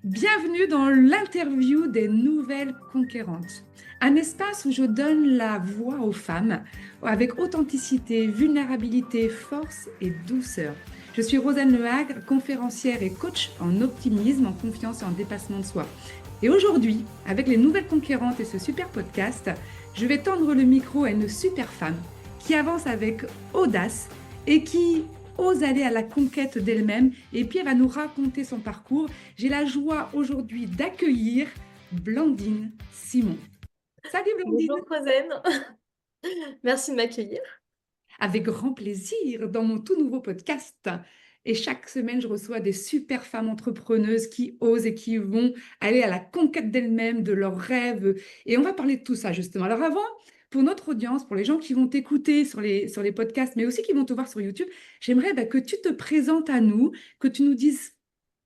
Bienvenue dans l'interview des nouvelles conquérantes, un espace où je donne la voix aux femmes avec authenticité, vulnérabilité, force et douceur. Je suis Rosanne Lehagre, conférencière et coach en optimisme, en confiance et en dépassement de soi. Et aujourd'hui, avec les nouvelles conquérantes et ce super podcast, je vais tendre le micro à une super femme qui avance avec audace et qui ose aller à la conquête d'elle-même. Et puis, elle va nous raconter son parcours. J'ai la joie aujourd'hui d'accueillir Blandine Simon. Salut Blandine, Bonjour Rosen, merci de m'accueillir. avec grand plaisir dans mon tout nouveau podcast. Et chaque semaine, je reçois des super femmes entrepreneuses qui osent et qui vont aller à la conquête d'elles-mêmes, de leurs rêves. Et on va parler de tout ça justement. Alors avant, pour notre audience, pour les gens qui vont t'écouter sur les podcasts, mais aussi qui vont te voir sur YouTube, j'aimerais que tu te présentes à nous, que tu nous dises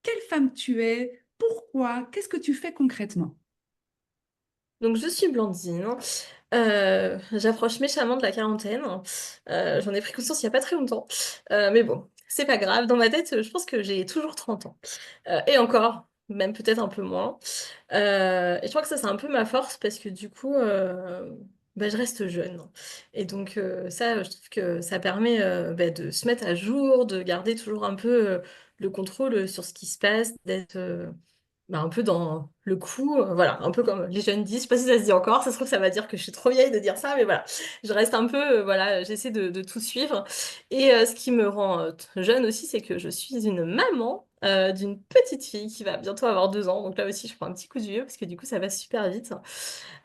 quelle femme tu es, pourquoi, qu'est-ce que tu fais concrètement. Donc je suis Blandine, j'approche méchamment de la quarantaine. J'en ai pris conscience il n'y a pas très longtemps. Mais bon, c'est pas grave, dans ma tête je pense que j'ai toujours 30 ans. Et encore, même peut-être un peu moins. Et je crois que ça c'est un peu ma force parce que du coup je reste jeune. Et donc ça je trouve que ça permet de se mettre à jour, de garder toujours un peu le contrôle sur ce qui se passe, d'être un peu dans le coup, voilà, un peu comme les jeunes disent, je sais pas si ça se dit encore, ça se trouve ça va dire que je suis trop vieille de dire ça, mais voilà, je reste un peu, voilà, j'essaie de tout suivre. Et ce qui me rend jeune aussi, c'est que je suis une maman d'une petite fille qui va bientôt avoir 2 ans, donc là aussi je prends un petit coup de vieux, parce que du coup ça va super vite.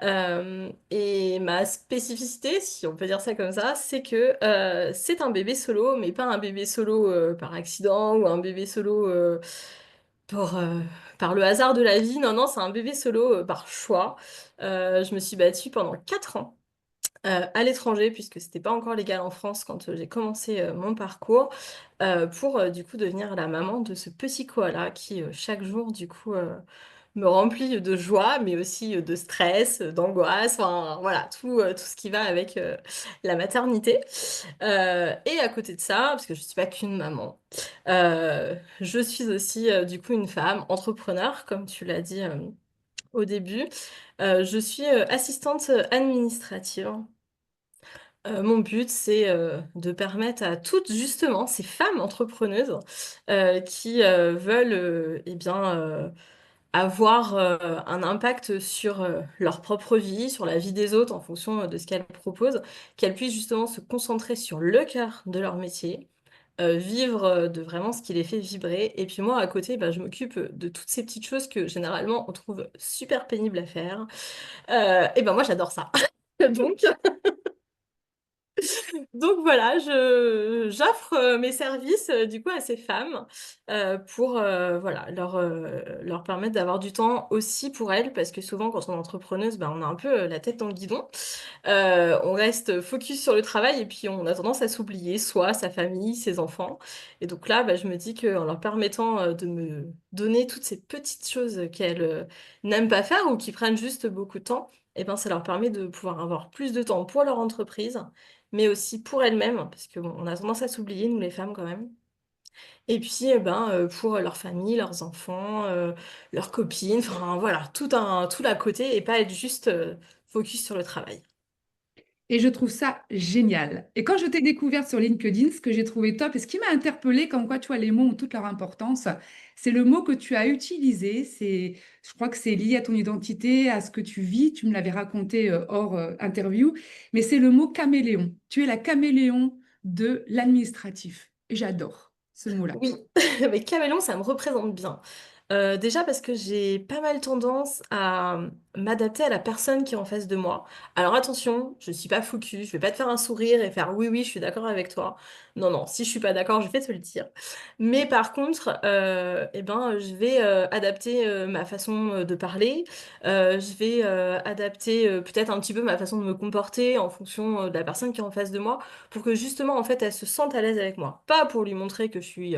Et ma spécificité, si on peut dire ça comme ça, c'est que c'est un bébé solo, mais pas un bébé solo par accident ou un bébé solo pour, par le hasard de la vie. Non, non, c'est un bébé solo par choix. Je me suis battue pendant 4 ans à l'étranger, puisque c'était pas encore légal en France quand j'ai commencé mon parcours, pour du coup devenir la maman de ce petit koala qui chaque jour du coup me remplit de joie, mais aussi de stress, d'angoisse, enfin voilà, tout ce qui va avec la maternité. Et à côté de ça, parce que je suis pas qu'une maman, je suis aussi du coup une femme entrepreneur, comme tu l'as dit au début. Je suis assistante administrative. Mon but, c'est de permettre à toutes, justement, ces femmes entrepreneuses qui veulent eh bien, avoir un impact sur leur propre vie, sur la vie des autres en fonction de ce qu'elles proposent, qu'elles puissent justement se concentrer sur le cœur de leur métier, vivre de vraiment ce qui les fait vibrer. Et puis moi, à côté, je m'occupe de toutes ces petites choses que généralement on trouve super pénibles à faire. Et ben moi, j'adore ça. Donc, Donc voilà, j'offre mes services du coup à ces femmes pour voilà leur permettre d'avoir du temps aussi pour elles parce que souvent quand on est entrepreneuse, on a un peu la tête dans le guidon. On reste focus sur le travail et puis on a tendance à s'oublier, soit sa famille, ses enfants. Et donc là, je me dis qu'en leur permettant de me donner toutes ces petites choses qu'elles n'aiment pas faire ou qui prennent juste beaucoup de temps, et ben ça leur permet de pouvoir avoir plus de temps pour leur entreprise mais aussi pour elles-mêmes, parce qu'on on a tendance à s'oublier, nous les femmes quand même. Et puis, pour leur famille, leurs enfants, leurs copines, enfin voilà, tout à côté et pas être juste focus sur le travail. Et je trouve ça génial. Et quand je t'ai découverte sur LinkedIn, ce que j'ai trouvé top et ce qui m'a interpellée, comme quoi tu vois, les mots ont toute leur importance, c'est le mot que tu as utilisé. Je crois que c'est lié à ton identité, à ce que tu vis. Tu me l'avais raconté hors interview, mais c'est le mot caméléon. Tu es la caméléon de l'administratif. Et j'adore ce mot-là. Oui, mais caméléon, ça me représente bien. Déjà parce que j'ai pas mal tendance à m'adapter à la personne qui est en face de moi. Alors attention, je suis pas focus, je vais pas te faire un sourire et faire oui, oui, je suis d'accord avec toi. Non, non, si je suis pas d'accord, je vais te le dire. Mais par contre, je vais adapter ma façon de parler. Je vais adapter peut-être un petit peu ma façon de me comporter en fonction de la personne qui est en face de moi pour que justement, en fait, elle se sente à l'aise avec moi. Pas pour lui montrer que je suis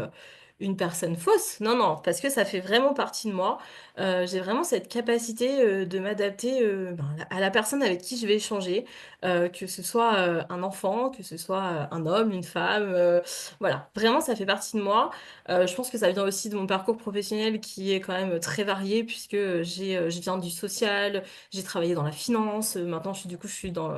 une personne fausse. Non, non, parce que ça fait vraiment partie de moi. J'ai vraiment cette capacité de m'adapter à la personne avec qui je vais échanger, que ce soit un enfant, que ce soit un homme, une femme. Voilà, vraiment, ça fait partie de moi. Je pense que ça vient aussi de mon parcours professionnel qui est quand même très varié, puisque je viens du social, j'ai travaillé dans la finance, maintenant je suis dans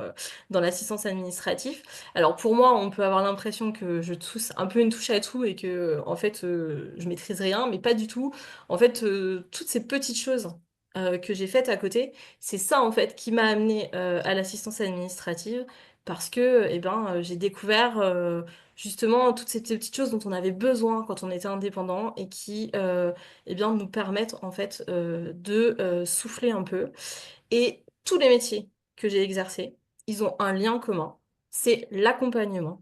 l'assistance administrative. Alors pour moi, on peut avoir l'impression que je touche un peu une touche à tout et que en fait je maîtrise rien, mais pas du tout. En fait, toutes ces petites choses que j'ai faites à côté, c'est ça en fait qui m'a amené à l'assistance administrative parce que j'ai découvert justement toutes ces petites choses dont on avait besoin quand on était indépendant et qui nous permettent en fait de souffler un peu. Et tous les métiers que j'ai exercés, ils ont un lien commun, c'est l'accompagnement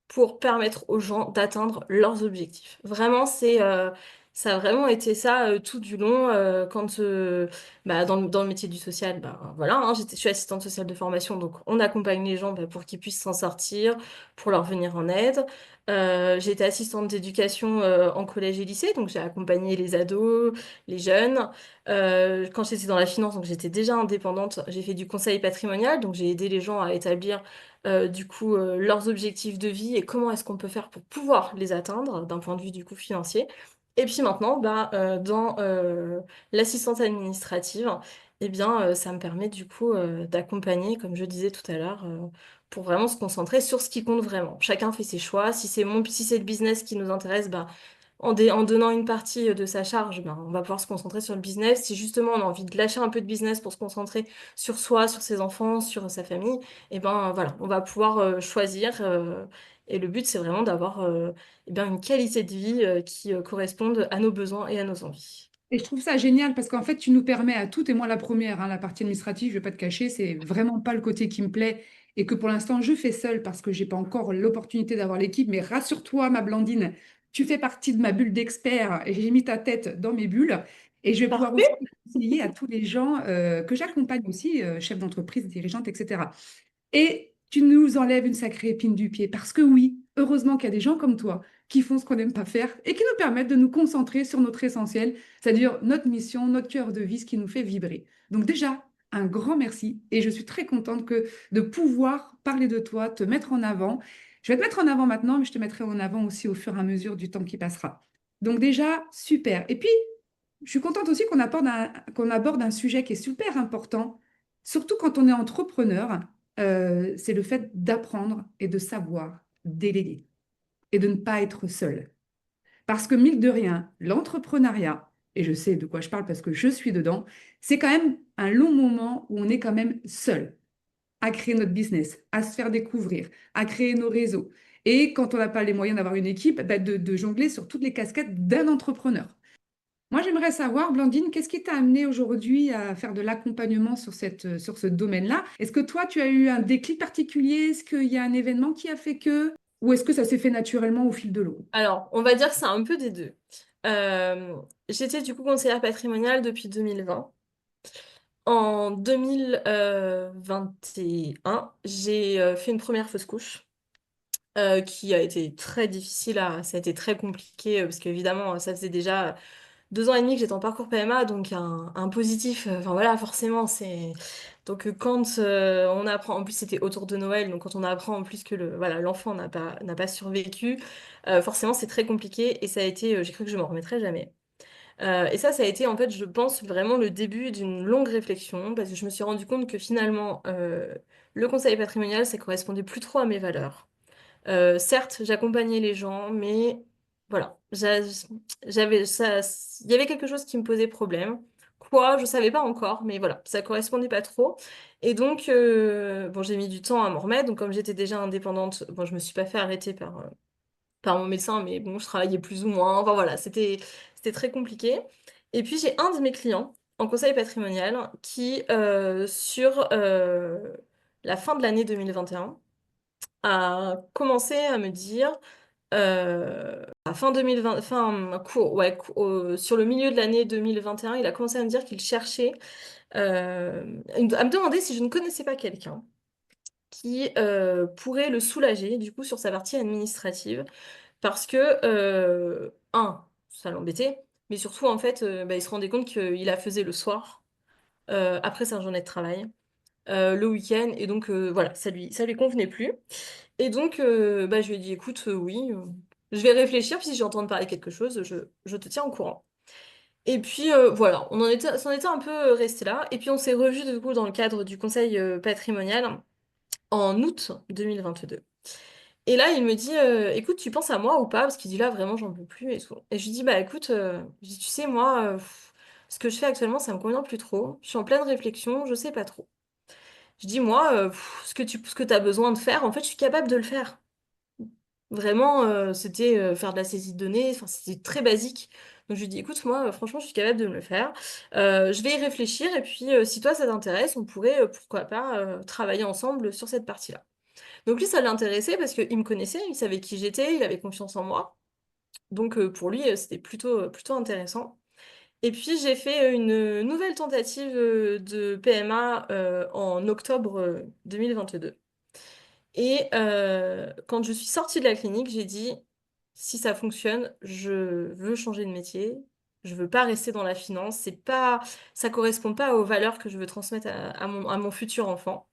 pour permettre aux gens d'atteindre leurs objectifs. Vraiment, ça a vraiment été ça tout du long. Dans le métier du social, voilà, hein, je suis assistante sociale de formation, donc on accompagne les gens pour qu'ils puissent s'en sortir, pour leur venir en aide. J'ai été assistante d'éducation en collège et lycée, donc j'ai accompagné les ados, les jeunes. Quand j'étais dans la finance, donc j'étais déjà indépendante, j'ai fait du conseil patrimonial, donc j'ai aidé les gens à établir leurs objectifs de vie et comment est-ce qu'on peut faire pour pouvoir les atteindre d'un point de vue du coup financier. Et puis maintenant, dans l'assistance administrative, ça me permet du coup d'accompagner, comme je disais tout à l'heure, pour vraiment se concentrer sur ce qui compte vraiment. Chacun fait ses choix. Si c'est le business qui nous intéresse, en donnant une partie de sa charge, on va pouvoir se concentrer sur le business. Si justement on a envie de lâcher un peu de business pour se concentrer sur soi, sur ses enfants, sur sa famille, voilà, on va pouvoir choisir. Et le but, c'est vraiment d'avoir une qualité de vie qui corresponde à nos besoins et à nos envies. Et je trouve ça génial parce qu'en fait, tu nous permets à toutes, et moi la première, hein, la partie administrative, je ne vais pas te cacher, c'est vraiment pas le côté qui me plaît et que pour l'instant, je fais seule parce que j'ai pas encore l'opportunité d'avoir l'équipe. Mais rassure-toi, ma Blandine, tu fais partie de ma bulle d'experts et j'ai mis ta tête dans mes bulles et je vais pouvoir aussi Parfait. conseiller à tous les gens que j'accompagne aussi, chefs d'entreprise, dirigeantes, etc. Et tu nous enlèves une sacrée épine du pied parce que oui, heureusement qu'il y a des gens comme toi qui font ce qu'on n'aime pas faire et qui nous permettent de nous concentrer sur notre essentiel, c'est-à-dire notre mission, notre cœur de vie, ce qui nous fait vibrer. Donc déjà, un grand merci et je suis très contente de pouvoir parler de toi, te mettre en avant. Je vais te mettre en avant maintenant, mais je te mettrai en avant aussi au fur et à mesure du temps qui passera. Donc déjà, super. Et puis, je suis contente aussi qu'on aborde un sujet qui est super important, surtout quand on est entrepreneur, c'est le fait d'apprendre et de savoir déléguer et de ne pas être seul. Parce que mine de rien, l'entrepreneuriat, et je sais de quoi je parle parce que je suis dedans, c'est quand même un long moment où on est quand même seul à créer notre business, à se faire découvrir, à créer nos réseaux. Et quand on n'a pas les moyens d'avoir une équipe, de jongler sur toutes les casquettes d'un entrepreneur. Moi, j'aimerais savoir, Blandine, qu'est-ce qui t'a amené aujourd'hui à faire de l'accompagnement sur ce domaine-là? Est-ce que toi, tu as eu un déclic particulier? Est-ce qu'il y a un événement qui a fait que? Ou est-ce que ça s'est fait naturellement au fil de l'eau? Alors, on va dire que c'est un peu des deux. Euh, J'étais du coup conseillère patrimoniale depuis 2020. En 2021, j'ai fait une première fausse couche qui a été très difficile ça a été très compliqué parce qu'évidemment, ça faisait déjà 2 ans et demi que j'étais en parcours PMA, donc un positif, enfin voilà, forcément, c'est. Donc quand on apprend, en plus c'était autour de Noël, donc quand on apprend en plus que l'enfant n'a pas survécu, forcément c'est très compliqué et ça a été, j'ai cru que je m'en remettrais jamais. Et ça a été en fait, je pense, vraiment le début d'une longue réflexion parce que je me suis rendu compte que finalement, le conseil patrimonial, ça correspondait plus trop à mes valeurs. Certes, j'accompagnais les gens, mais voilà, j'avais ça, il y avait quelque chose qui me posait problème. Quoi, je savais pas encore, mais voilà, ça correspondait pas trop. Et donc, j'ai mis du temps à m'en remettre. Donc, comme j'étais déjà indépendante, bon, je me suis pas fait arrêter par mon médecin, mais bon, je travaillais plus ou moins. Enfin voilà, c'était très compliqué. Et puis, j'ai un de mes clients en conseil patrimonial qui, sur la fin de l'année 2021, a commencé à me dire, à fin 2020, sur le milieu de l'année 2021, il a commencé à me dire qu'il cherchait, à me demander si je ne connaissais pas quelqu'un qui pourrait le soulager, du coup, sur sa partie administrative. Parce que, ça l'embêtait, mais surtout, en fait, bah, il se rendait compte qu'il la faisait le soir, après sa journée de travail, le week-end, et donc voilà, ça lui convenait plus. Et donc, bah, je lui ai dit, écoute, oui, je vais réfléchir, puis si j'entends parler de quelque chose, je te tiens au courant. Et puis voilà, c'en était un peu resté là. Et puis on s'est revus du coup dans le cadre du conseil patrimonial en août 2022. Et là, il me dit, écoute, tu penses à moi ou pas? Parce qu'il dit là, vraiment, j'en peux plus et tout. Et je lui dis, bah écoute, je dis, tu sais, moi, ce que je fais actuellement, ça me convient plus trop. Je suis en pleine réflexion, je sais pas trop. Je dis, moi, ce que tu as besoin de faire, en fait, je suis capable de le faire. Vraiment, c'était faire de la saisie de données, enfin, c'était très basique. Donc je lui dis, écoute, moi, franchement, je suis capable de me le faire. Je vais y réfléchir et puis si toi, ça t'intéresse, on pourrait, pourquoi pas, travailler ensemble sur cette partie-là. Donc lui, ça l'intéressait parce qu'il me connaissait, il savait qui j'étais, il avait confiance en moi. Donc pour lui, c'était plutôt intéressant. Et puis j'ai fait une nouvelle tentative de PMA en octobre 2022. Et quand je suis sortie de la clinique, j'ai dit, si ça fonctionne, je veux changer de métier. Je veux pas rester dans la finance. C'est pas, ça correspond pas aux valeurs que je veux transmettre à mon futur enfant.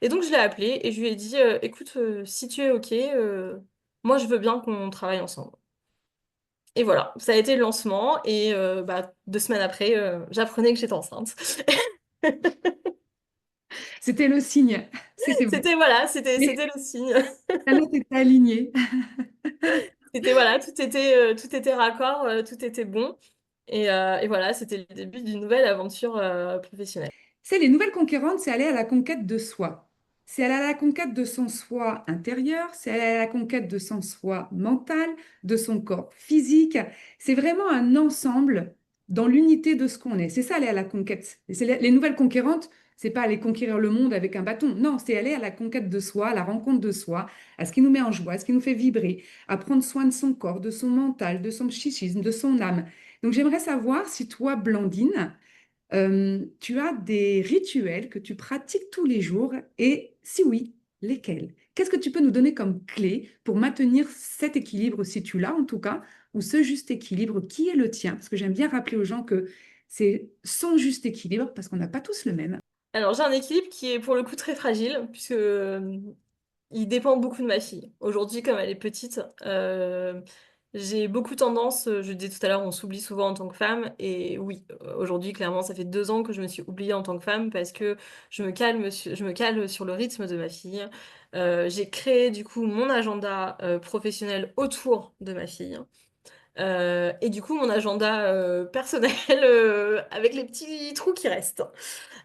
Et donc je l'ai appelé et je lui ai dit, écoute, si tu es OK, moi je veux bien qu'on travaille ensemble. Et voilà, ça a été le lancement et bah, 2 semaines après, j'apprenais que j'étais enceinte. C'était le signe. C'était bon. C'était voilà, c'était Les le signe. planètes étaient alignées. C'était voilà, tout était raccord, tout était bon. Et voilà, c'était le début d'une nouvelle aventure professionnelle. C'est les nouvelles conquérantes, c'est aller à la conquête de soi. C'est aller à la conquête de son soi intérieur, c'est aller à la conquête de son soi mental, de son corps physique. C'est vraiment un ensemble dans l'unité de ce qu'on est. C'est ça, aller à la conquête. Et c'est les nouvelles conquérantes, c'est pas aller conquérir le monde avec un bâton. Non, c'est aller à la conquête de soi, à la rencontre de soi, à ce qui nous met en joie, à ce qui nous fait vibrer, à prendre soin de son corps, de son mental, de son psychisme, de son âme. Donc j'aimerais savoir si toi, Blandine, tu as des rituels que tu pratiques tous les jours et si oui, lesquels? Qu'est-ce que tu peux nous donner comme clé pour maintenir cet équilibre, si tu l'as en tout cas, ou ce juste équilibre qui est le tien? Parce que j'aime bien rappeler aux gens que c'est son juste équilibre parce qu'on n'a pas tous le même. Alors j'ai un équilibre qui est pour le coup très fragile, puisque il dépend beaucoup de ma fille. Aujourd'hui, comme elle est petite, j'ai beaucoup tendance, je le disais tout à l'heure, on s'oublie souvent en tant que femme. Et oui, aujourd'hui, clairement, ça fait 2 ans que je me suis oubliée en tant que femme parce que je me cale sur le rythme de ma fille. J'ai créé du coup mon agenda professionnel autour de ma fille. Et du coup, mon agenda personnel avec les petits trous qui restent.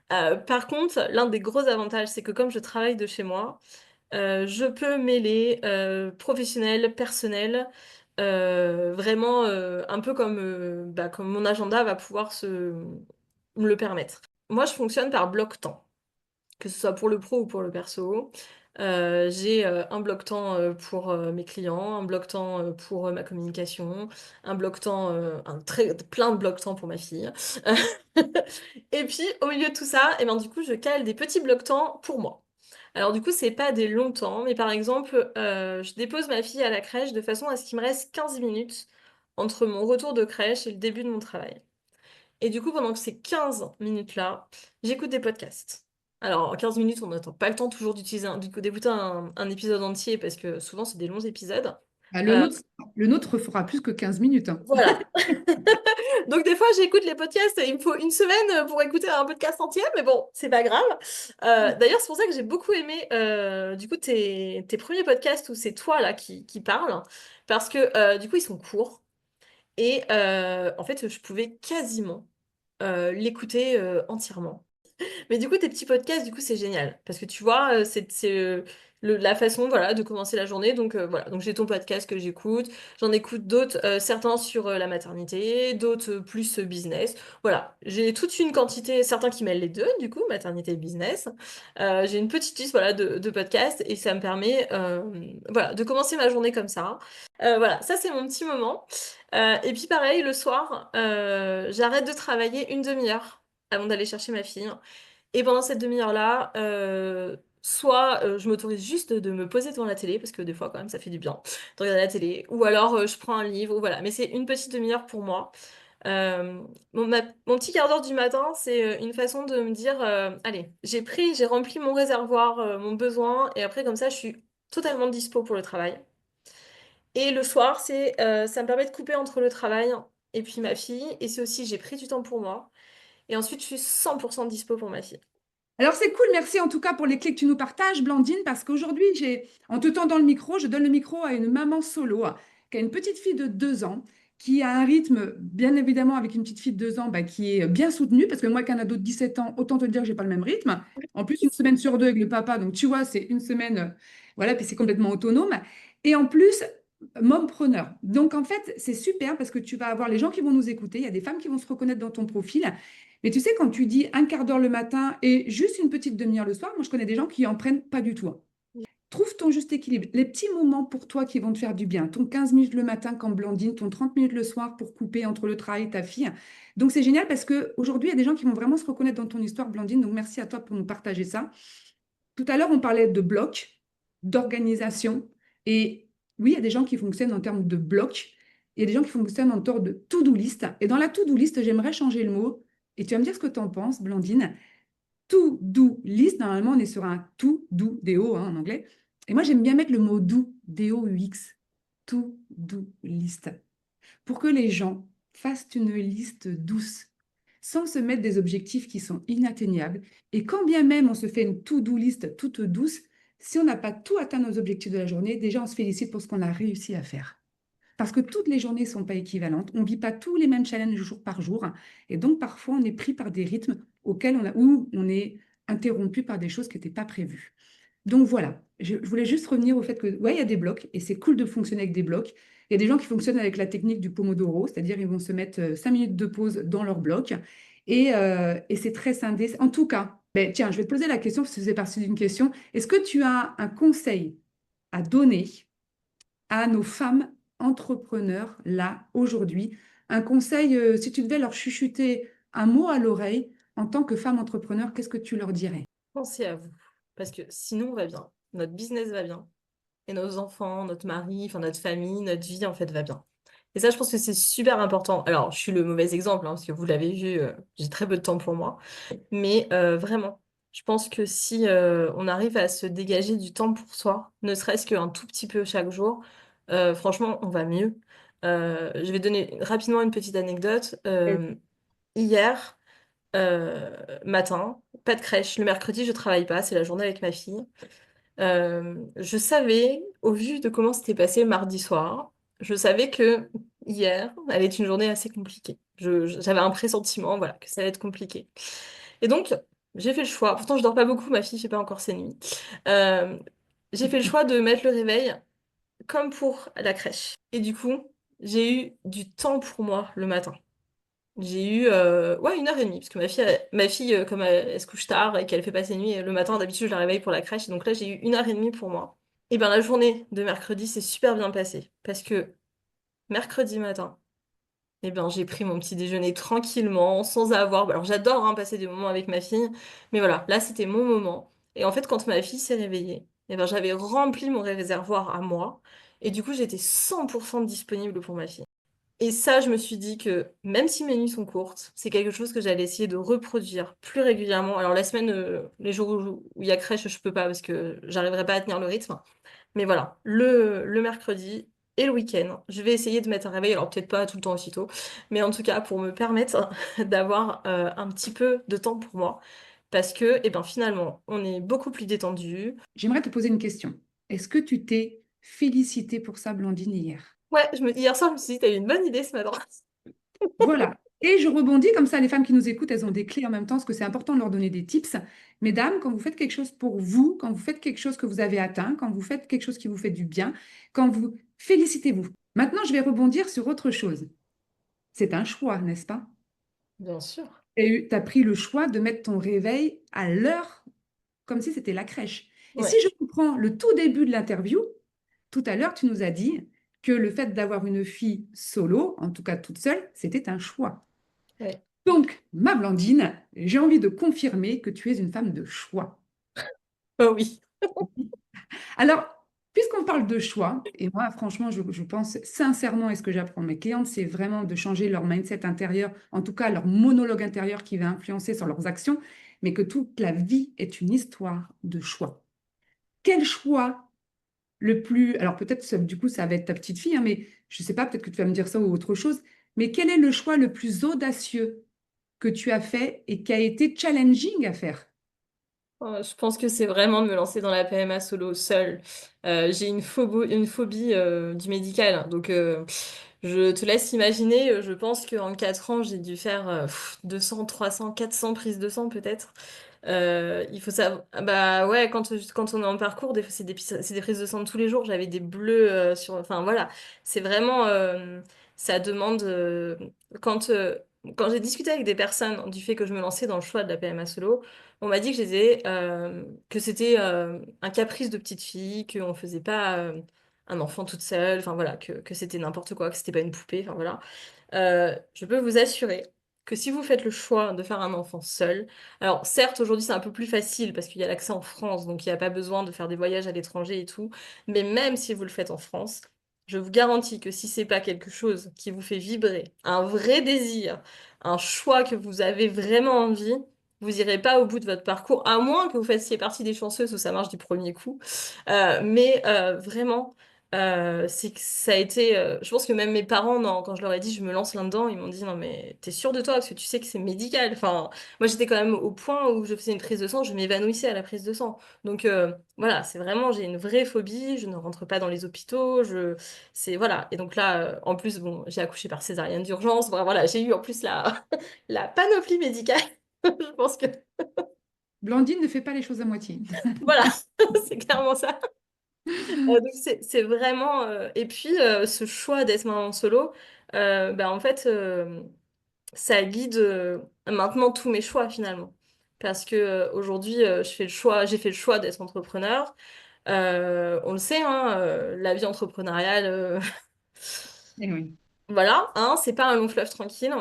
Par contre, l'un des gros avantages, c'est que comme je travaille de chez moi, je peux mêler professionnel, personnel, vraiment un peu comme, bah, comme mon agenda va pouvoir me le permettre. Moi, je fonctionne par bloc-temps, que ce soit pour le pro ou pour le perso. J'ai un bloc-temps pour mes clients, un bloc-temps pour ma communication, un bloc-temps, plein de bloc-temps pour ma fille. Et puis, au milieu de tout ça, et ben, du coup, je cale des petits blocs-temps pour moi. Alors, du coup, c'est pas des longs temps, mais par exemple, je dépose ma fille à la crèche de façon à ce qu'il me reste 15 minutes entre mon retour de crèche et le début de mon travail. Et du coup, pendant que ces 15 minutes-là, j'écoute des podcasts. Alors, en 15 minutes, on n'a pas le temps toujours d'écouter un épisode entier parce que souvent, c'est des longs épisodes. Bah, Euh, le nôtre fera plus que 15 minutes, hein. voilà. Donc des fois j'écoute les podcasts, il me faut une semaine pour écouter un podcast entier, mais bon, c'est pas grave. D'ailleurs, c'est pour ça que j'ai beaucoup aimé du coup tes premiers podcasts où c'est toi là qui parles, parce que du coup ils sont courts et en fait je pouvais quasiment l'écouter entièrement. Mais du coup, tes petits podcasts, du coup, c'est génial. Parce que tu vois, la façon, voilà, de commencer la journée. Donc, voilà. Donc, j'ai ton podcast que j'écoute. J'en écoute d'autres, certains sur la maternité, d'autres plus business. Voilà. J'ai toute une quantité, certains qui mêlent les deux, du coup, maternité et business. J'ai une petite liste, voilà, de podcasts et ça me permet, voilà, de commencer ma journée comme ça. Voilà. Ça, c'est mon petit moment. Et puis, pareil, le soir, j'arrête de travailler une demi-heure avant d'aller chercher ma fille. Et pendant cette demi-heure-là, soit je m'autorise juste de me poser devant la télé, parce que des fois quand même ça fait du bien de regarder la télé, ou alors je prends un livre, ou voilà. Mais c'est une petite demi-heure pour moi. Euh, mon petit quart d'heure du matin, c'est une façon de me dire, allez, j'ai rempli mon réservoir, mon besoin, et après comme ça, je suis totalement dispo pour le travail. Et le soir, ça me permet de couper entre le travail et puis ma fille, et c'est aussi, j'ai pris du temps pour moi, et ensuite, je suis 100% dispo pour ma fille. Alors c'est cool, merci en tout cas pour les clés que tu nous partages, Blandine, parce qu'aujourd'hui, en te tendant le micro, je donne le micro à une maman solo qui a une petite fille de 2 ans, qui a un rythme, bien évidemment, avec une petite fille de 2 ans, qui est bien soutenu, parce que moi, qu'un ado de 17 ans, autant te dire que j'ai pas le même rythme. En plus, une semaine sur deux avec le papa, donc tu vois, c'est une semaine, voilà, puis c'est complètement autonome. Et en plus, mompreneur. Donc en fait, c'est super parce que tu vas avoir les gens qui vont nous écouter, il y a des femmes qui vont se reconnaître dans ton profil. Mais tu sais, quand tu dis un quart d'heure le matin et juste une petite demi-heure le soir, moi je connais des gens qui en prennent pas du tout. Trouve ton juste équilibre. Les petits moments pour toi qui vont te faire du bien. Ton 15 minutes le matin comme Blandine, ton 30 minutes le soir pour couper entre le travail et ta fille. Donc c'est génial parce qu'aujourd'hui, il y a des gens qui vont vraiment se reconnaître dans ton histoire, Blandine. Donc merci à toi pour nous partager ça. Tout à l'heure, on parlait de blocs, d'organisation. Et oui, il y a des gens qui fonctionnent en termes de blocs. Il y a des gens qui fonctionnent en termes de to-do list. Et dans la to-do list, j'aimerais changer le mot. Et tu vas me dire ce que tu en penses, Blandine. To-do list, normalement, on est sur un to-do, D-O en anglais. Et moi, j'aime bien mettre le mot do, D-O-U-X. To-do list pour que les gens fassent une liste douce, sans se mettre des objectifs qui sont inatteignables. Et quand bien même on se fait une to-do list toute douce, si on n'a pas tout atteint nos objectifs de la journée, déjà on se félicite pour ce qu'on a réussi à faire. Parce que toutes les journées ne sont pas équivalentes. On ne vit pas tous les mêmes challenges jour par jour. Et donc, parfois, on est pris par des rythmes où on est interrompu par des choses qui n'étaient pas prévues. Donc voilà, je voulais juste revenir au fait que, ouais, il y a des blocs et c'est cool de fonctionner avec des blocs. Il y a des gens qui fonctionnent avec la technique du Pomodoro, c'est-à-dire ils vont se mettre 5 minutes de pause dans leur bloc et c'est très scindé. En tout cas, ben, tiens, je vais te poser la question parce que c'est parti d'une question. Est-ce que tu as un conseil à donner à nos femmes entrepreneurs là aujourd'hui? Un conseil, si tu devais leur chuchoter un mot à l'oreille en tant que femme entrepreneur, qu'est-ce que tu leur dirais? Pensez à vous. Parce que sinon, on va bien. Notre business va bien. Et nos enfants, notre mari, enfin notre famille, notre vie, en fait, va bien. Et ça, je pense que c'est super important. Alors, je suis le mauvais exemple, hein, parce que vous l'avez vu, j'ai très peu de temps pour moi. Mais vraiment, je pense que si on arrive à se dégager du temps pour soi, ne serait-ce qu'un tout petit peu chaque jour, franchement, on va mieux. Je vais donner rapidement une petite anecdote. Hier matin, pas de crèche. Le mercredi, je travaille pas, c'est la journée avec ma fille. Je savais, au vu de comment c'était passé mardi soir, je savais que hier allait être une journée assez compliquée. J'avais un pressentiment, voilà, que ça allait être compliqué. Et donc, j'ai fait le choix. Pourtant, je dors pas beaucoup, ma fille fait pas encore ses nuits. Euh, j'ai fait le choix de mettre le réveil comme pour la crèche. Et du coup, j'ai eu du temps pour moi le matin. J'ai eu ouais, 1 heure et demie, parce que ma fille comme elle se couche tard et qu'elle fait pas ses nuits, le matin d'habitude je la réveille pour la crèche, donc là j'ai eu 1 heure et demie pour moi. Et bien la journée de mercredi s'est super bien passée, parce que mercredi matin, et ben j'ai pris mon petit déjeuner tranquillement, sans avoir... Alors j'adore hein, passer des moments avec ma fille, mais voilà, là c'était mon moment. Et en fait quand ma fille s'est réveillée, et ben j'avais rempli mon réservoir à moi, et du coup j'étais 100% disponible pour ma fille. Et ça, je me suis dit que même si mes nuits sont courtes, c'est quelque chose que j'allais essayer de reproduire plus régulièrement. Alors la semaine, les jours où il y a crèche, je peux pas parce que j'arriverai pas à tenir le rythme. Mais voilà, le mercredi et le week-end, je vais essayer de mettre un réveil. Alors peut-être pas tout le temps aussitôt, mais en tout cas pour me permettre d'avoir un petit peu de temps pour moi. Parce que, eh ben, finalement, on est beaucoup plus détendu. J'aimerais te poser une question. Est-ce que tu t'es félicitée pour ça, Blandine, hier? Ouais, hier soir, je me suis dit, t'as eu une bonne idée ce matin. Voilà. Et je rebondis, comme ça, les femmes qui nous écoutent, elles ont des clés en même temps, parce que c'est important de leur donner des tips. Mesdames, quand vous faites quelque chose pour vous, quand vous faites quelque chose que vous avez atteint, quand vous faites quelque chose qui vous fait du bien, quand vous félicitez-vous. Maintenant, je vais rebondir sur autre chose. C'est un choix, n'est-ce pas? Bien sûr. Tu as pris le choix de mettre ton réveil à l'heure, comme si c'était la crèche. Et si Ouais. je reprends le tout début de l'interview, tout à l'heure, tu nous as dit que le fait d'avoir une fille solo, en tout cas toute seule, c'était un choix. Ouais. Donc, ma Blandine, j'ai envie de confirmer que tu es une femme de choix. Oh oui. Alors, puisqu'on parle de choix, et moi, franchement, je pense sincèrement, et ce que j'apprends à mes clientes, c'est vraiment de changer leur mindset intérieur, en tout cas leur monologue intérieur qui va influencer sur leurs actions, mais que toute la vie est une histoire de choix. Quel choix le plus... Alors peut-être, du coup, ça va être ta petite fille, hein, mais je ne sais pas, peut-être que tu vas me dire ça ou autre chose, mais quel est le choix le plus audacieux que tu as fait et qui a été challenging à faire? Je pense que c'est vraiment de me lancer dans la PMA solo seule. J'ai une phobie du médical, hein. Donc je te laisse imaginer. Je pense qu'en 4 ans, j'ai dû faire 200, 300, 400 prises de sang peut-être. Il faut savoir, bah ouais, quand on est en parcours, des fois c'est des prises de sang de tous les jours. J'avais des bleus enfin voilà, c'est vraiment, ça demande. Quand quand j'ai discuté avec des personnes du fait que je me lançais dans le choix de la PMA solo, on m'a dit que c'était un caprice de petite fille, qu'on faisait pas un enfant toute seule, enfin voilà, que c'était n'importe quoi, que c'était pas une poupée, enfin voilà. Je peux vous assurer que si vous faites le choix de faire un enfant seul, alors certes aujourd'hui c'est un peu plus facile parce qu'il y a l'accès en France, donc il n'y a pas besoin de faire des voyages à l'étranger et tout, mais même si vous le faites en France, je vous garantis que si c'est pas quelque chose qui vous fait vibrer, un vrai désir, un choix que vous avez vraiment envie, vous irez pas au bout de votre parcours, à moins que vous fassiez partie des chanceuses où ça marche du premier coup. Vraiment. C'est que ça a été. Je pense que même mes parents, non, quand je leur ai dit je me lance là-dedans, ils m'ont dit non, mais t'es sûre de toi parce que tu sais que c'est médical. Enfin, moi j'étais quand même au point où je faisais une prise de sang, je m'évanouissais à la prise de sang. Donc voilà, c'est vraiment, j'ai une vraie phobie, je ne rentre pas dans les hôpitaux, c'est voilà. Et donc là, en plus, bon, j'ai accouché par césarienne d'urgence, voilà, j'ai eu en plus la panoplie médicale. Je pense que Blandine ne fait pas les choses à moitié. voilà, c'est clairement ça. Donc c'est vraiment et puis ce choix d'être maman solo en fait ça guide maintenant tous mes choix finalement parce que aujourd'hui j'ai fait le choix d'être entrepreneur. On le sait hein, la vie entrepreneuriale Eh oui. voilà hein, c'est pas un long fleuve tranquille.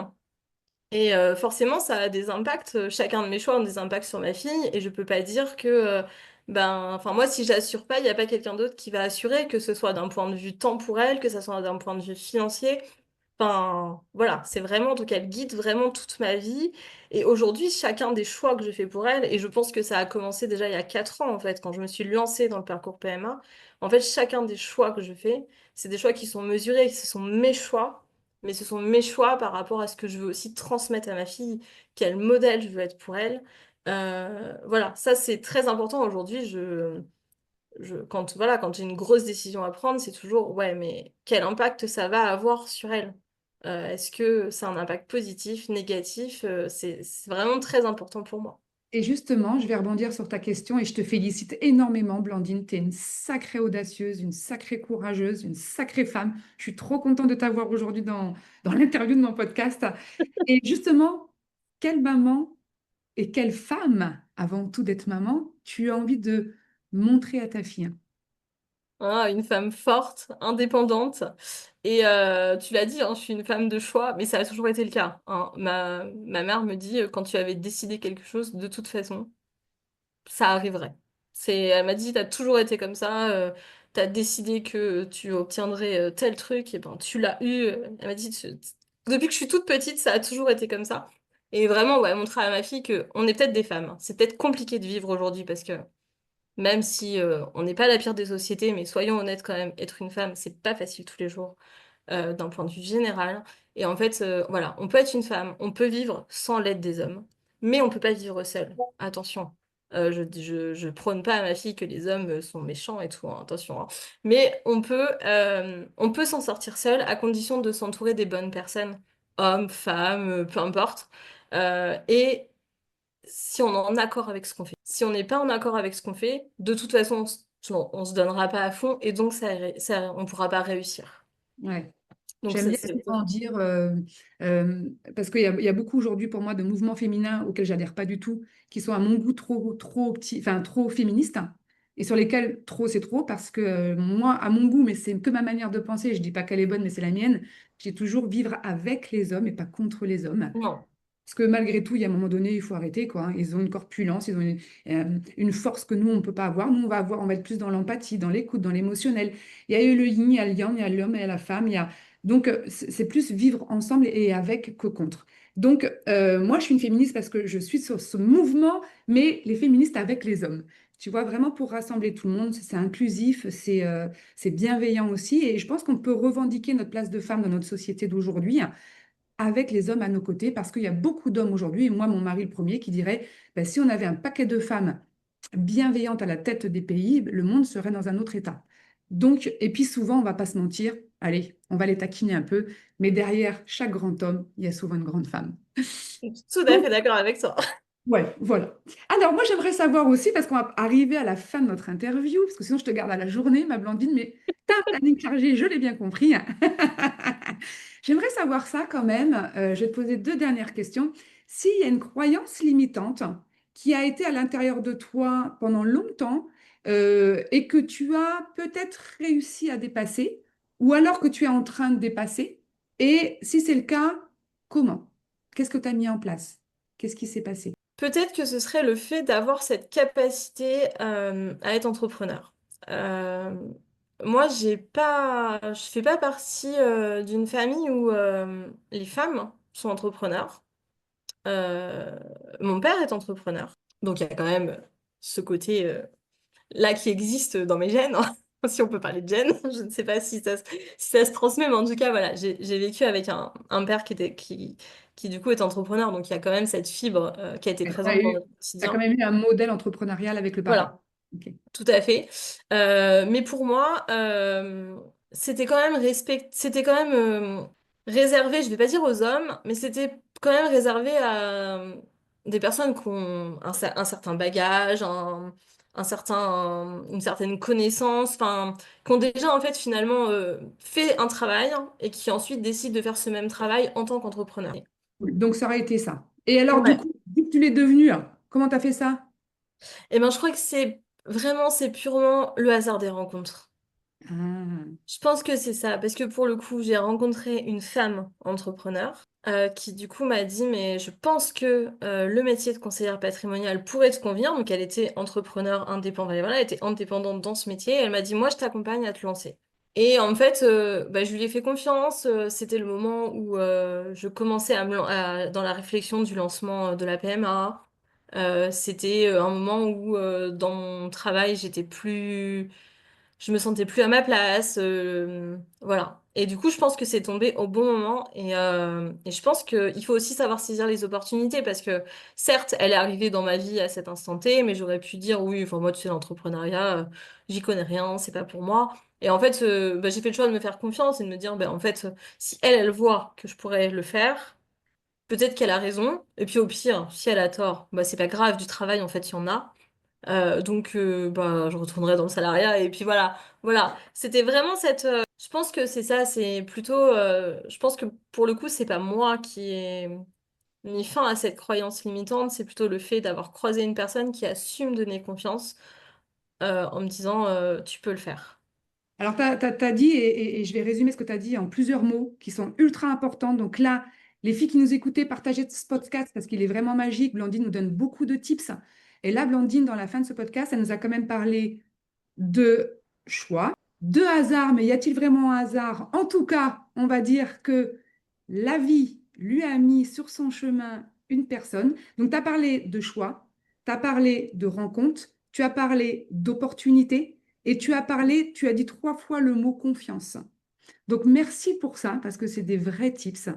Et forcément, ça a des impacts. Chacun de mes choix ont des impacts sur ma fille. Et je peux pas dire que, enfin, moi, si j'assure pas, il n'y a pas quelqu'un d'autre qui va assurer, que ce soit d'un point de vue temporel, que ce soit d'un point de vue financier. Enfin, voilà, c'est vraiment, donc elle guide vraiment toute ma vie. Et aujourd'hui, chacun des choix que je fais pour elle, et je pense que ça a commencé déjà il y a 4 ans, en fait, quand je me suis lancée dans le parcours PMA, en fait, chacun des choix que je fais, c'est des choix qui sont mesurés, ce sont mes choix, mais ce sont mes choix par rapport à ce que je veux aussi transmettre à ma fille, quel modèle je veux être pour elle. Voilà, ça c'est très important aujourd'hui. Quand j'ai une grosse décision à prendre, c'est toujours, ouais, mais quel impact ça va avoir sur elle? Est-ce que c'est un impact positif, négatif? C'est vraiment très important pour moi. Et justement, je vais rebondir sur ta question et je te félicite énormément, Blandine. Tu es une sacrée audacieuse, une sacrée courageuse, une sacrée femme. Je suis trop contente de t'avoir aujourd'hui dans l'interview de mon podcast. Et justement, quelle maman et quelle femme, avant tout d'être maman, tu as envie de montrer à ta fille? Hein, une femme forte, indépendante. Et tu l'as dit, hein, je suis une femme de choix, mais ça a toujours été le cas, hein. Ma mère me dit, quand tu avais décidé quelque chose, de toute façon, ça arriverait. Elle m'a dit, t'as toujours été comme ça, t'as décidé que tu obtiendrais tel truc, et ben tu l'as eu. Elle m'a dit, depuis que je suis toute petite, ça a toujours été comme ça. Et vraiment, ouais, montrer à ma fille que on est peut-être des femmes, hein. C'est peut-être compliqué de vivre aujourd'hui parce que même si on n'est pas la pire des sociétés, mais soyons honnêtes quand même, être une femme, c'est pas facile tous les jours d'un point de vue général. Et en fait, voilà, on peut être une femme, on peut vivre sans l'aide des hommes, mais on peut pas vivre seul. Attention. Je prône pas à ma fille que les hommes sont méchants et tout, hein, attention, hein. Mais on peut s'en sortir seul à condition de s'entourer des bonnes personnes, hommes, femmes, peu importe. Et si on est en accord avec ce qu'on fait. Si on n'est pas en accord avec ce qu'on fait, de toute façon, on se donnera pas à fond et donc on pourra pas réussir. Ouais. Donc J'aime ça, bien c'est... souvent dire, parce qu'il y a beaucoup aujourd'hui pour moi de mouvements féminins auxquels j'adhère pas du tout, qui sont à mon goût enfin, trop féministes, hein, et sur lesquels trop c'est trop, parce que moi, à mon goût, mais c'est que ma manière de penser, je dis pas qu'elle est bonne, mais c'est la mienne, j'ai toujours vivre avec les hommes et pas contre les hommes. Non. Parce que malgré tout, il y a un moment donné, il faut arrêter, quoi, hein. Ils ont une corpulence, ils ont une force que nous, on ne peut pas avoir. Nous, on va être plus dans l'empathie, dans l'écoute, dans l'émotionnel. Il y a eu le yin, il y a le yang, il y a l'homme et la femme. Donc, c'est plus vivre ensemble et avec que contre. Donc, moi, je suis une féministe parce que je suis sur ce mouvement, mais les féministes avec les hommes. Tu vois, vraiment pour rassembler tout le monde, c'est inclusif, c'est bienveillant aussi. Et je pense qu'on peut revendiquer notre place de femme dans notre société d'aujourd'hui, hein, avec les hommes à nos côtés, parce qu'il y a beaucoup d'hommes aujourd'hui, et moi, mon mari le premier, qui dirait, ben, si on avait un paquet de femmes bienveillantes à la tête des pays, le monde serait dans un autre état. Donc, et puis souvent, on va pas se mentir, allez, on va les taquiner un peu, mais derrière chaque grand homme, il y a souvent une grande femme. Tout à Donc, fait d'accord avec toi. ouais, voilà. Alors, moi, j'aimerais savoir aussi, parce qu'on va arriver à la fin de notre interview, parce que sinon, je te garde à la journée, ma Blandine, mais t'as un planning chargé, je l'ai bien compris. J'aimerais savoir ça quand même. Je vais te poser deux dernières questions. S'il y a une croyance limitante qui a été à l'intérieur de toi pendant longtemps et que tu as peut-être réussi à dépasser, ou alors que tu es en train de dépasser, et si c'est le cas, comment? Qu'est-ce que tu as mis en place? Qu'est-ce qui s'est passé? Peut-être que ce serait le fait d'avoir cette capacité à être entrepreneur. Euh, Moi, je fais pas partie d'une famille où les femmes sont entrepreneurs. Euh, Mon père est entrepreneur, donc il y a quand même ce côté là qui existe dans mes gènes, hein, si on peut parler de gènes. Je ne sais pas si ça se transmet, mais en tout cas, voilà, j'ai vécu avec un père qui du coup est entrepreneur, donc il y a quand même cette fibre qui a été Tu présente dans notre as quand quotidien. même eu un modèle entrepreneurial avec le papa. Voilà, Ok. tout à fait. Mais pour moi, c'était quand même réservé, je vais pas dire aux hommes, mais c'était quand même réservé à des personnes qui ont un certain bagage, une certaine connaissance, enfin, qui ont déjà en fait finalement fait un travail et qui ensuite décident de faire ce même travail en tant qu'entrepreneur. Donc, ça aurait été ça. Et alors, du Ouais. coup, vu que tu l'es devenu, comment tu as fait ça? Et ben, je crois que c'est purement le hasard des rencontres. Ah. Je pense que c'est ça, parce que pour le coup, j'ai rencontré une femme entrepreneur qui du coup m'a dit, mais je pense que le métier de conseillère patrimoniale pourrait te convenir. Donc elle était entrepreneur indépendante, voilà, elle était indépendante dans ce métier. Elle m'a dit, moi je t'accompagne à te lancer. Et en fait, bah, je lui ai fait confiance. C'était le moment où je commençais dans la réflexion du lancement de la PMA. C'était un moment où dans mon travail, je me sentais plus à ma place, voilà. Et du coup, je pense que c'est tombé au bon moment et je pense qu'il faut aussi savoir saisir les opportunités parce que certes, elle est arrivée dans ma vie à cet instant T, mais j'aurais pu dire oui, enfin moi, tu sais, l'entrepreneuriat, j'y connais rien, c'est pas pour moi. Et en fait, bah, j'ai fait le choix de me faire confiance et de me dire, ben en fait, si elle voit que je pourrais le faire, peut-être qu'elle a raison. Et puis au pire, si elle a tort, bah c'est pas grave, du travail, en fait, il y en a. Donc, bah, je retournerai dans le salariat. Et puis voilà, voilà. C'était vraiment cette. Je pense que c'est ça. C'est plutôt. Je pense que pour le coup, c'est pas moi qui ai mis fin à cette croyance limitante. C'est plutôt le fait d'avoir croisé une personne qui a su me donner confiance en me disant, tu peux le faire. Alors, tu as dit, et je vais résumer ce que tu as dit en plusieurs mots qui sont ultra importants. Donc là, les filles qui nous écoutaient, partagez ce podcast parce qu'il est vraiment magique. Blandine nous donne beaucoup de tips. Et là, Blandine, dans la fin de ce podcast, elle nous a quand même parlé de choix, de hasard, mais y a-t-il vraiment un hasard? En tout cas, on va dire que la vie lui a mis sur son chemin une personne. Donc, tu as parlé de choix, tu as parlé de rencontre, tu as parlé d'opportunité et tu as dit trois fois le mot confiance. Donc, merci pour ça, parce que c'est des vrais tips.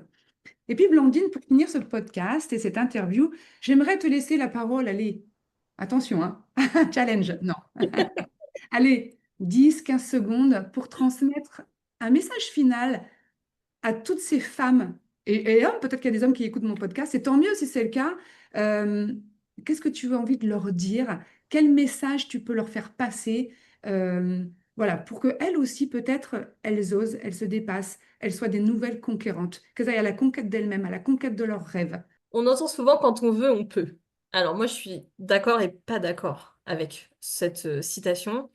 Et puis, Blandine, pour finir ce podcast et cette interview, j'aimerais te laisser la parole. Allez, attention, hein, challenge, non. Allez, 10, 15 secondes pour transmettre un message final à toutes ces femmes et hommes, peut-être qu'il y a des hommes qui écoutent mon podcast, et tant mieux si c'est le cas. Euh, Qu'est-ce que tu as envie de leur dire? Quel message tu peux leur faire passer? Euh, voilà, pour qu'elles aussi, peut-être, elles osent, elles se dépassent, elles soient des nouvelles conquérantes, qu'elles aillent à la conquête d'elles-mêmes, à la conquête de leurs rêves. On entend souvent quand on veut, on peut. Alors moi, je suis d'accord et pas d'accord avec cette citation.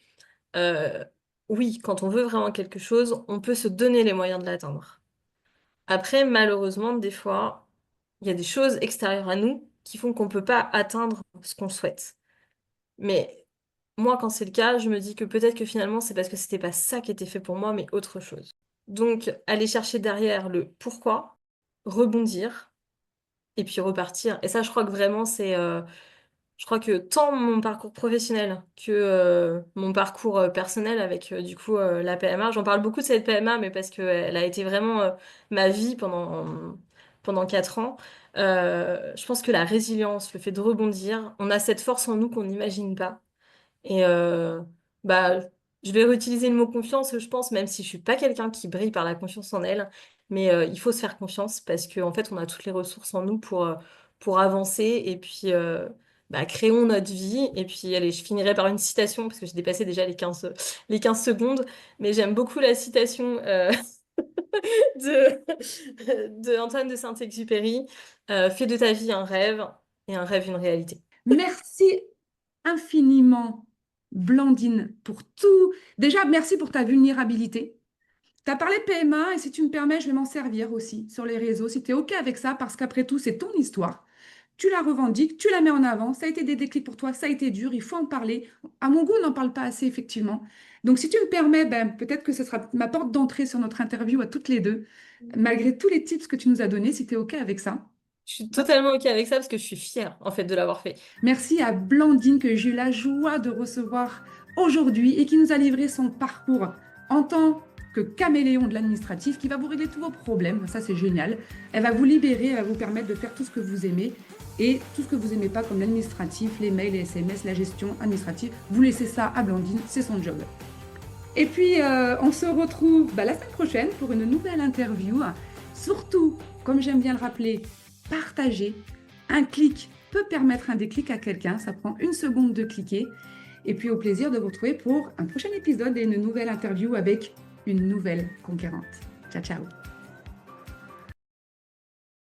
Euh, oui, quand on veut vraiment quelque chose, on peut se donner les moyens de l'atteindre. Après, malheureusement, des fois, il y a des choses extérieures à nous qui font qu'on ne peut pas atteindre ce qu'on souhaite. Mais moi, quand c'est le cas, je me dis que peut-être que finalement, c'est parce que c'était pas ça qui était fait pour moi, mais autre chose. Donc, aller chercher derrière le pourquoi, rebondir, et puis repartir. Et ça, je crois que vraiment, je crois que tant mon parcours professionnel que mon parcours personnel avec du coup la PMA, j'en parle beaucoup de cette PMA, mais parce qu'elle a été vraiment ma vie pendant 4 ans. Je pense que la résilience, le fait de rebondir, on a cette force en nous qu'on n'imagine pas. Et bah, je vais réutiliser le mot confiance, je pense, même si je suis pas quelqu'un qui brille par la confiance en elle, mais il faut se faire confiance parce qu'en fait, on a toutes les ressources en nous pour avancer et puis créons notre vie. Et puis, allez, je finirai par une citation parce que j'ai dépassé déjà les 15 secondes, mais j'aime beaucoup la citation de Antoine de Saint-Exupéry. Fais de ta vie un rêve et un rêve une réalité. Merci infiniment, Blandine, pour tout. Déjà, merci pour ta vulnérabilité. Tu as parlé de PMA et si tu me permets, je vais m'en servir aussi sur les réseaux, si tu es OK avec ça, parce qu'après tout, c'est ton histoire. Tu la revendiques, tu la mets en avant, ça a été des déclics pour toi, ça a été dur, il faut en parler. À mon goût, on n'en parle pas assez, effectivement. Donc, si tu me permets, ben, peut-être que ce sera ma porte d'entrée sur notre interview à toutes les deux, malgré tous les tips que tu nous as donnés, si tu es OK avec ça. Je suis totalement OK avec ça parce que je suis fière en fait de l'avoir fait. Merci à Blandine que j'ai eu la joie de recevoir aujourd'hui et qui nous a livré son parcours en tant que caméléon de l'administratif qui va vous régler tous vos problèmes. Ça, c'est génial. Elle va vous libérer, elle va vous permettre de faire tout ce que vous aimez et tout ce que vous n'aimez pas comme l'administratif, les mails, les SMS, la gestion administrative. Vous laissez ça à Blandine, c'est son job. Et puis, on se retrouve la semaine prochaine pour une nouvelle interview. Surtout, comme j'aime bien le rappeler, partagez. Un clic peut permettre un déclic à quelqu'un. Ça prend 1 seconde de cliquer. Et puis, au plaisir de vous retrouver pour un prochain épisode et une nouvelle interview avec une nouvelle conquérante. Ciao, ciao.